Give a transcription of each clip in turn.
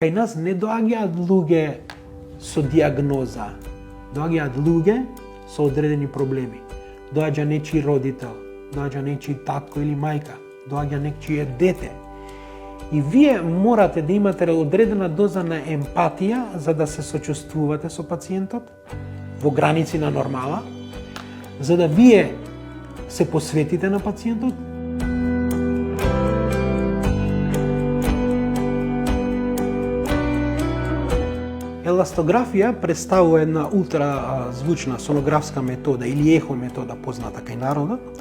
Кај нас не доаѓаат луѓе со диагноза, доаѓаат луѓе со одредени проблеми. Доаѓа нечи родител, доаѓа нечи татко или мајка, доаѓа нечие дете. И вие морате да имате одредена доза на емпатија за да се сочувствувате со пациентот во граници на нормала, за да вие се посветите на пациентот. Еластографија представува една ултразвучна сонографска метода или ехо метода позната кај народот,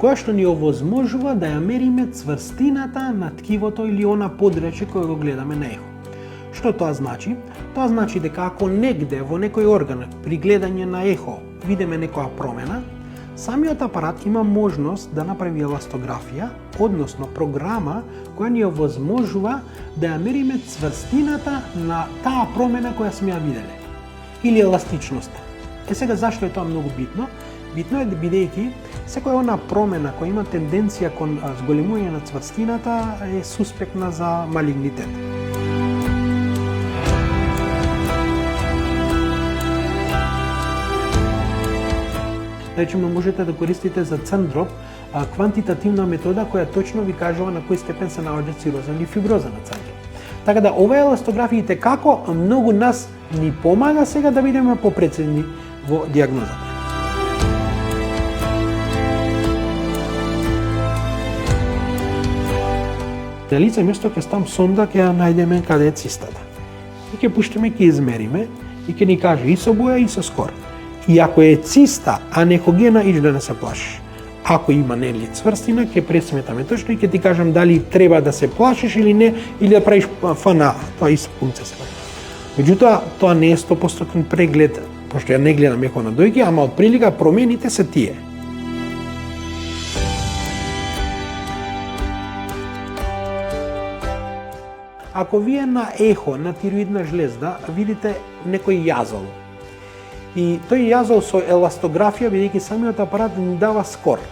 која што ни овозможува да ја мериме цврстината на ткивото или она подрече кое го гледаме на ехо. Што тоа значи? Тоа значи дека ако негде во некој орган при гледање на ехо видиме некоја промена, самиот апарат има можност да направи еластографија, односно програма која ни овозможува да ја мериме цврстината на таа промена која сме ја виделе, или еластичноста. Сега зашто е тоа многу битно? Битно е бидејќи секоја она промена која има тенденција кон зголемување на цврстината е суспектна за малигнитет. Речеме, можете да користите за црн дроб квантитативна метода која точно ви кажува на кој степен се наоѓа цироза или фиброза на црн дроб. Така да оваа еластографија како многу нас ни помага сега да бидеме попрецизни во диагнозата. На лице место ќе ставам сонда, ќе ја најдеме каде е цистата. И ќе пуштиме, ќе измериме и ќе ни каже и со боја и со скор. И ако е циста, а не хогена, иш да не се плашиш. Ако има нели цврстина, ќе пресметаме точно и ќе ти кажам дали треба да се плашиш или не, или да правиш ФНА, тоа е иста функција се. Меѓутоа, тоа не е 100% преглед, пошто ја не гледам ехо на дојки, ама од прилика промените се тие. Ако вие на ехо на тироидна жлезда видите некој јазол, и тој јазол со еластографија, бидејќи самиот апарат ни дава скор,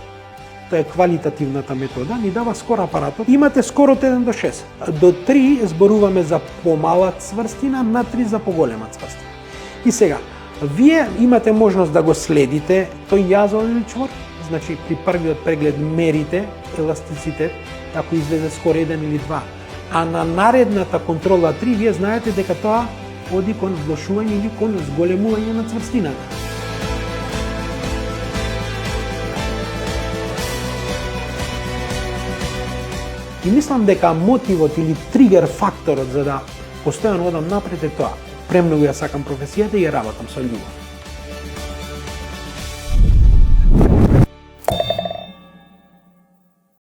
тоа е квалитативната метода, ни дава скор апаратот, имате скор од 1 до 6. До 3 зборуваме за помала цврстина, на 3 за поголема цврстина. И сега, вие имате можност да го следите тој јазол или чвор, значи при првиот преглед мерите еластицитет, ако излезе скор 1 или 2, а на наредната контрола 3 вие знаете дека тоа оди кон влошување или кон зголемување на цврстината. И мислам дека мотивот или тригер факторот за да постојано одам напред е тоа. Премногу ја сакам професијата и ја работам со љубов.